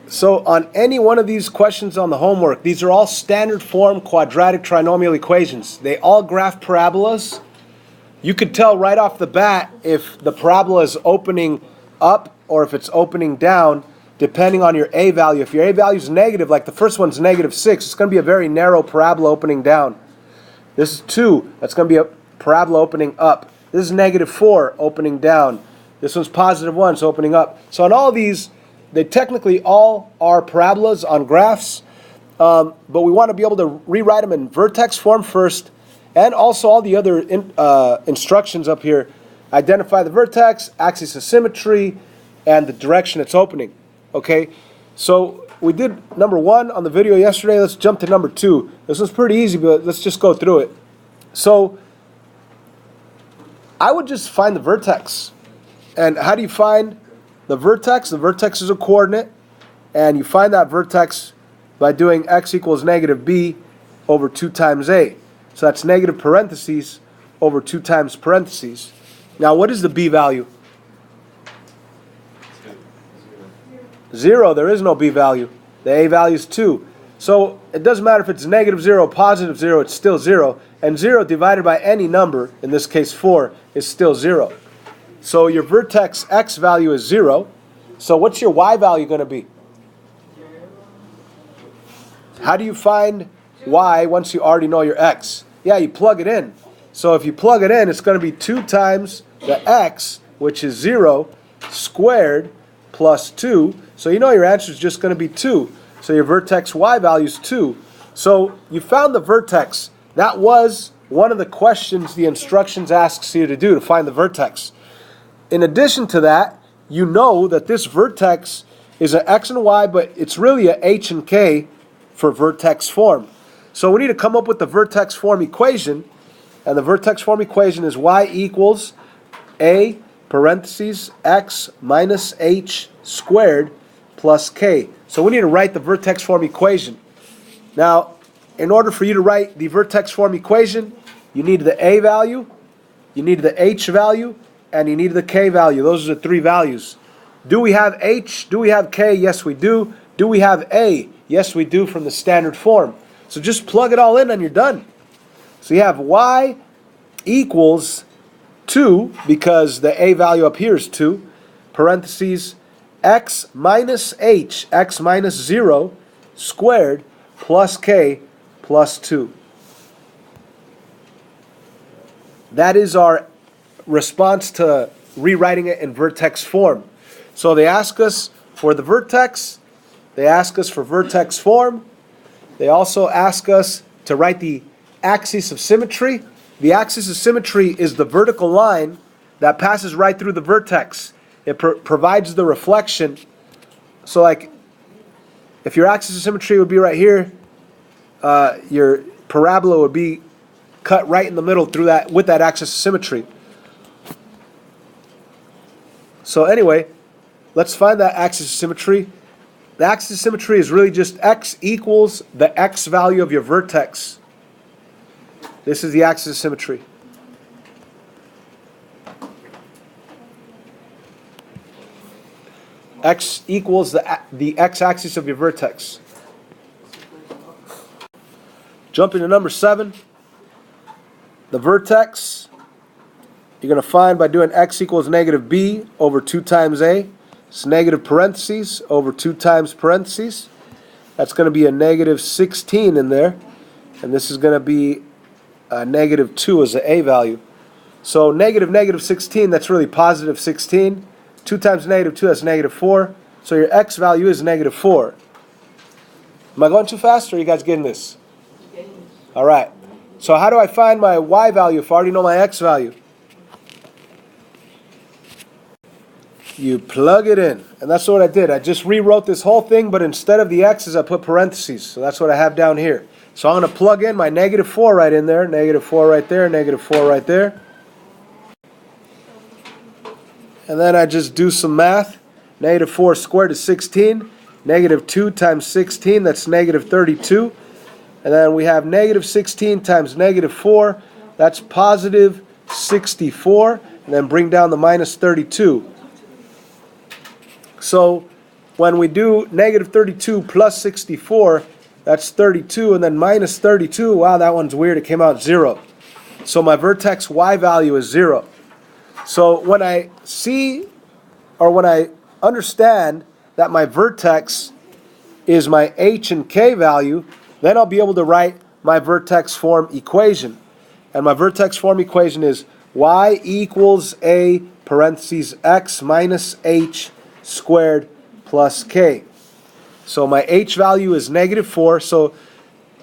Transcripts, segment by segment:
So on any one of these questions on the homework, these are all standard form quadratic trinomial equations. They all graph parabolas. You could tell right off the bat if the parabola is opening up or if it's opening down, depending on your a value. If your a value is negative, like the first one's -6, it's going to be a very narrow parabola opening down. This is 2, that's going to be a parabola opening up. This is -4 opening down. This one's +1, so opening up. So on all these, they technically all are parabolas on graphs, but we want to be able to rewrite them in vertex form first, and also all the other instructions up here. Identify the vertex, axis of symmetry, and the direction it's opening. Okay, so we did number 1 on the video yesterday. Let's jump to number 2. This was pretty easy, but let's just go through it. So I would just find the vertex. And how do you find the vertex? The vertex is a coordinate, and you find that vertex by doing x equals -b over 2 times a. So that's negative parentheses over 2 times parentheses. Now what is the b value? 0. There is no b value. The a value is 2. So it doesn't matter if it's -0, +0, it's still 0. And 0 divided by any number, in this case 4, is still 0. So your vertex x value is 0. So what's your y value going to be? How do you find y once you already know your x? Yeah, you plug it in. So if you plug it in, it's going to be 2 times the x, which is 0, squared plus 2. So you know your answer is just going to be 2. So your vertex y value is 2. So you found the vertex. That was one of the questions the instructions asks you to do, to find the vertex. In addition to that, you know that this vertex is an x and y, but it's really a h and k for vertex form. So we need to come up with the vertex form equation, and the vertex form equation is y equals a parentheses x minus h squared plus k. So we need to write the vertex form equation. Now, in order for you to write the vertex form equation, you need the a value, you need the h value, and you need the k value. Those are the 3 values. Do we have h? Do we have k? Yes, we do. Do we have a? Yes, we do, from the standard form. So just plug it all in and you're done. So you have y equals 2, because the a value up here is 2, parentheses, x minus h, x minus 0, squared, plus k, plus 2. That is our response to rewriting it in vertex form. So they ask us for the vertex, they ask us for vertex form, they also ask us to write the axis of symmetry. The axis of symmetry is the vertical line that passes right through the vertex. It provides the reflection. So like, if your axis of symmetry would be right here, your parabola would be cut right in the middle through that, with that axis of symmetry. So anyway, let's find that axis of symmetry. The axis of symmetry is really just x equals the x value of your vertex. This is the axis of symmetry. X equals the x-axis of your vertex. Jumping to number 7. The vertex, you're going to find by doing x equals -b over 2 times a. It's negative parentheses over 2 times parentheses. That's going to be a -16 in there. And this is going to be a -2 as the a value. So -16, that's really positive 16. 2 times -2, that's -4. So your x value is -4. Am I going too fast, or are you guys getting this? All right. So how do I find my y value if I already know my x value? You plug it in. And that's what I did. I just rewrote this whole thing, but instead of the x's, I put parentheses. So that's what I have down here. So I'm going to plug in my -4 right in there, -4 right there, -4 right there. And then I just do some math. -4 squared is 16. -2 times 16, that's -32. And then we have -16 times -4, that's positive 64. And then bring down the -32. So when we do negative 32 plus 64, that's 32, and then minus 32, wow, that one's weird, it came out 0. So my vertex y value is 0. So when I see, or when I understand that my vertex is my h and k value, then I'll be able to write my vertex form equation. And my vertex form equation is y equals a parentheses x minus h squared plus k. So my h value is negative 4. So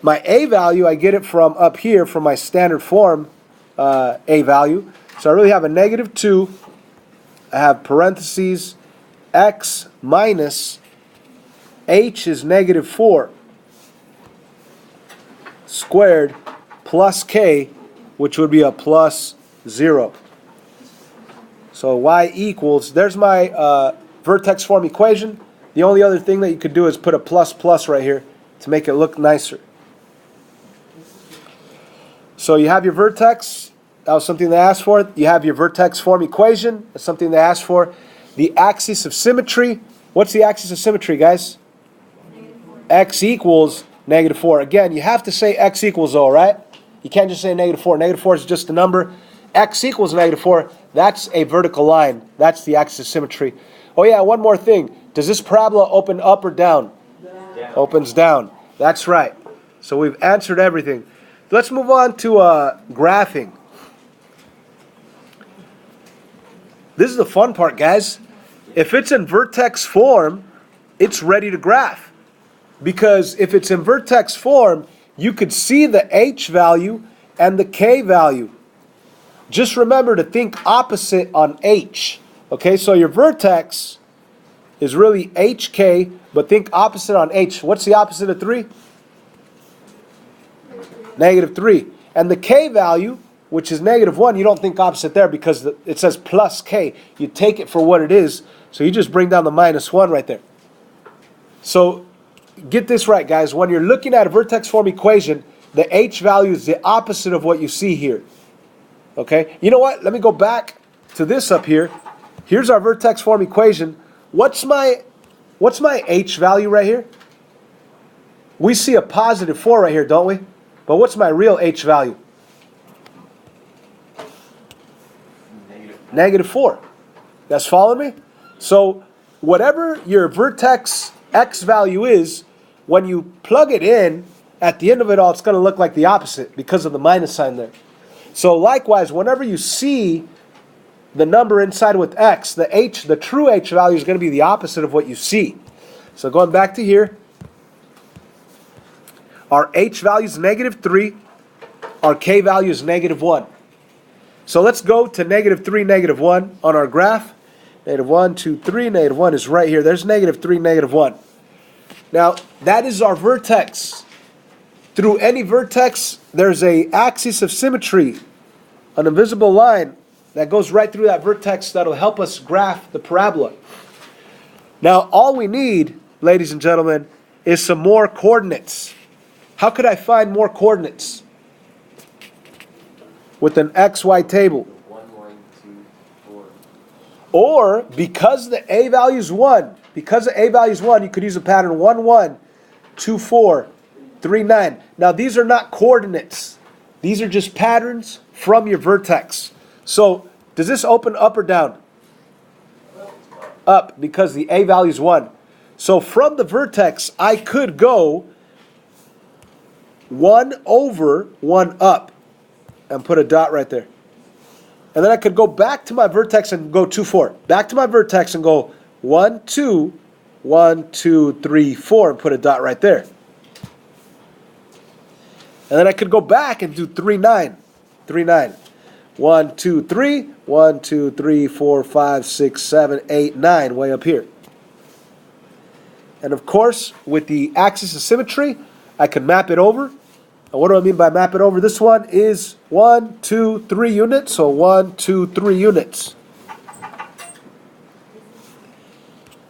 my a value, I get it from up here from my standard form a value. So I really have a negative 2. I have parentheses x minus h is negative 4 squared plus k, which would be a plus 0. So y equals, there's my vertex form equation. The only other thing that you could do is put a plus plus right here to make it look nicer. So you have your vertex. That was something they asked for. You have your vertex form equation. That's something they asked for. The axis of symmetry. What's the axis of symmetry, guys? X equals negative 4. Again, you have to say x equals though, right? You can't just say negative 4. Negative 4 is just a number. X equals negative 4. That's a vertical line. That's the axis of symmetry. Oh yeah, one more thing. Does this parabola open up or down? Down. Opens down. That's right. So we've answered everything. Let's move on to graphing. This is the fun part, guys. If it's in vertex form, it's ready to graph. Because if it's in vertex form, you could see the h value and the k value. Just remember to think opposite on h. Okay, so your vertex is really hk, but think opposite on h. What's the opposite of 3? Negative 3. And the k value, which is negative 1, you don't think opposite there because it says plus k. You take it for what it is, so you just bring down the minus 1 right there. So get this right, guys. When you're looking at a vertex form equation, the h value is the opposite of what you see here. Okay? You know what? Let me go back to this up here. Here's our vertex form equation. What's my h value right here? We see a positive 4 right here, don't we? But what's my real h value? Negative 4. That's following me? So whatever your vertex x value is, when you plug it in, at the end of it all, it's going to look like the opposite because of the minus sign there. So likewise, whenever you see the number inside with x, the true h value is going to be the opposite of what you see. So going back to here, our h value is negative 3, our k value is negative 1. So let's go to negative 3, negative 1 on our graph. Negative 1, 2, 3, negative 1 is right here. There's negative 3, negative 1. Now, that is our vertex. Through any vertex, there's an axis of symmetry, an invisible line that goes right through that vertex that'll help us graph the parabola. Now, all we need, ladies and gentlemen, is some more coordinates. How could I find more coordinates with an XY table? 1, 2, 4. Or, because the a value is 1, you could use a pattern 1, 1, 2, 4, 3, 9. Now, these are not coordinates. These are just patterns from your vertex. So, does this open up or down? Up, because the a value is 1. So, from the vertex, I could go 1 over 1 up and put a dot right there. And then I could go back to my vertex and go 2, 4. Back to my vertex and go 1, 2, 1, 2, 3, 4 and put a dot right there. And then I could go back and do 3, 9. 3, 9. 1, 2, 3. 1, 2, 3, 4, 5, 6, 7, 8, 9. Way up here. And of course, with the axis of symmetry, I could map it over. And what do I mean by map it over? This one is 1, 2, 3 units. So 1, 2, 3 units.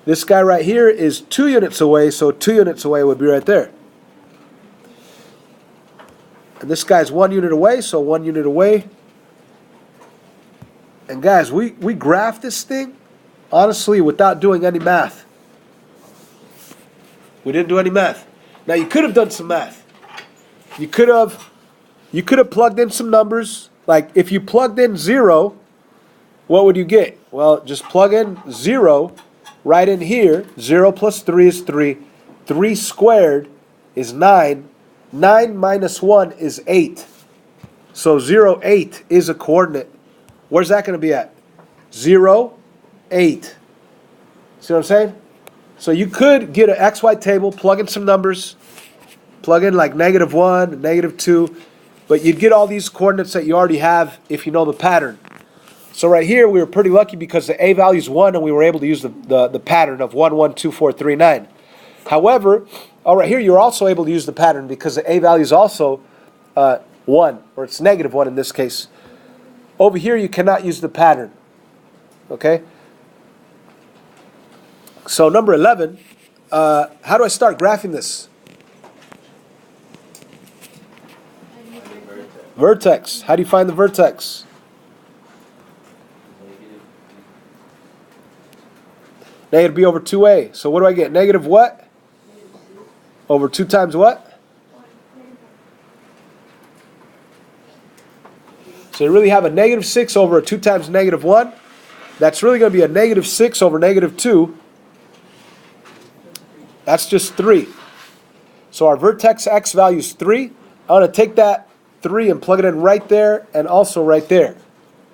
This guy right here is 2 units away. So 2 units away would be right there. And this guy's 1 unit away. So 1 unit away. And guys, we graph this thing, honestly, without doing any math. We didn't do any math. Now you could have done some math. You could have plugged in some numbers. Like if you plugged in 0, what would you get? Well, just plug in 0 right in here. 0 plus 3 is 3. 3 squared is 9. 9 minus 1 is 8. So 0, 8 is a coordinate. Where's that going to be at? 0, 8. See what I'm saying? So you could get an XY table, plug in some numbers, plug in like -1, -2, but you'd get all these coordinates that you already have if you know the pattern. So right here we were pretty lucky because the A value is 1 and we were able to use the pattern of 1, 1, 2, 4, 3, 9. However, right here you're also able to use the pattern because the A value is also 1, or it's -1 in this case. Over here you cannot use the pattern. Okay? So number 11, how do I start graphing this? Vertex. How do you find the vertex? Negative b over 2a. So what do I get? Negative what? Over 2 times what? So you really have a -6 over a 2 times -1. That's really going to be a -6 over -2. That's just 3. So our vertex x value is 3. I'm going to take that 3 and plug it in right there and also right there.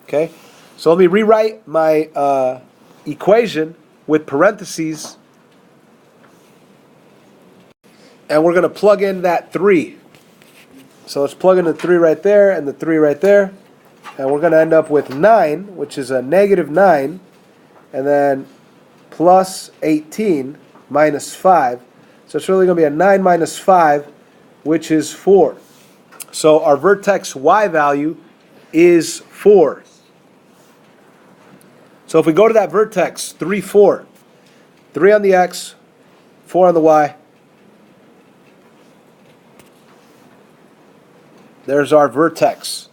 Okay? So let me rewrite my equation with parentheses. And we're going to plug in that 3. So let's plug in the 3 right there and the 3 right there. And we're going to end up with 9, which is a -9. And then plus 18 minus 5. So it's really going to be a 9 minus 5, which is 4. So our vertex y value is 4. So if we go to that vertex, 3, 4. 3 on the x, 4 on the y. There's our vertex.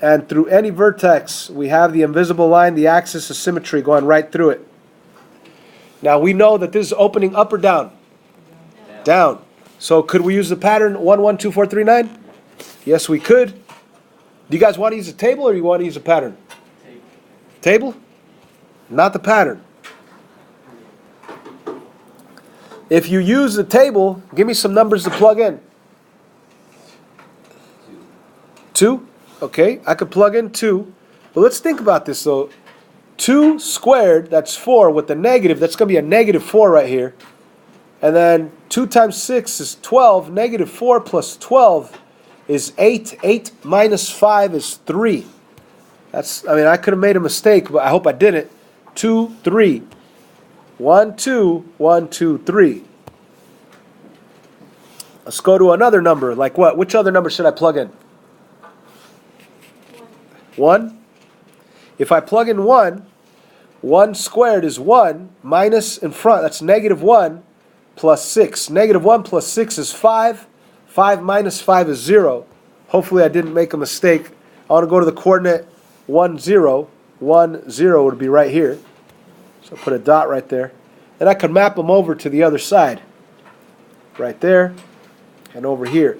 And through any vertex, we have the invisible line, the axis of symmetry, going right through it. Now we know that this is opening up or down? Down. So could we use the pattern 1, 1, 2, 4, 3, 9? Yes, we could. Do you guys want to use a table or you want to use a pattern? Table? Not the pattern. If you use the table, give me some numbers to plug in. 2? Okay, I could plug in 2. But let's think about this though. 2 squared, that's 4, with the negative, that's going to be a -4 right here. And then 2 times 6 is 12. -4 plus 12 is 8. 8 minus 5 is 3. I could have made a mistake, but I hope I didn't. 2, 3. 1, 2, 1, 2, 3. Let's go to another number. Like what? Which other number should I plug in? 1. If I plug in 1, 1 squared is 1, minus in front, that's -1, plus 6. -1 plus 6 is 5. 5 minus 5 is 0. Hopefully I didn't make a mistake. I want to go to the coordinate 1, 0. 1, 0 would be right here. So put a dot right there. And I could map them over to the other side. Right there and over here.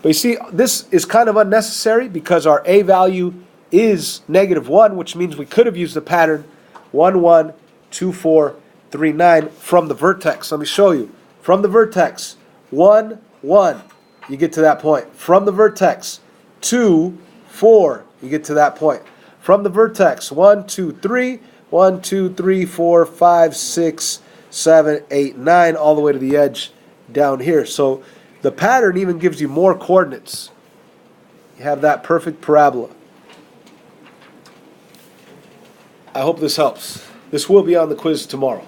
But you see, this is kind of unnecessary because our A value is -1, which means we could have used the pattern 1, 1, 2, 4, 3, 9 from the vertex. Let me show you. From the vertex, 1, 1, you get to that point. From the vertex, 2, 4, you get to that point. From the vertex, 1, 2, 3, 1, 2, 3, 4, 5, 6, 7, 8, 9, all the way to the edge down here. So the pattern even gives you more coordinates. You have that perfect parabola. I hope this helps. This will be on the quiz tomorrow.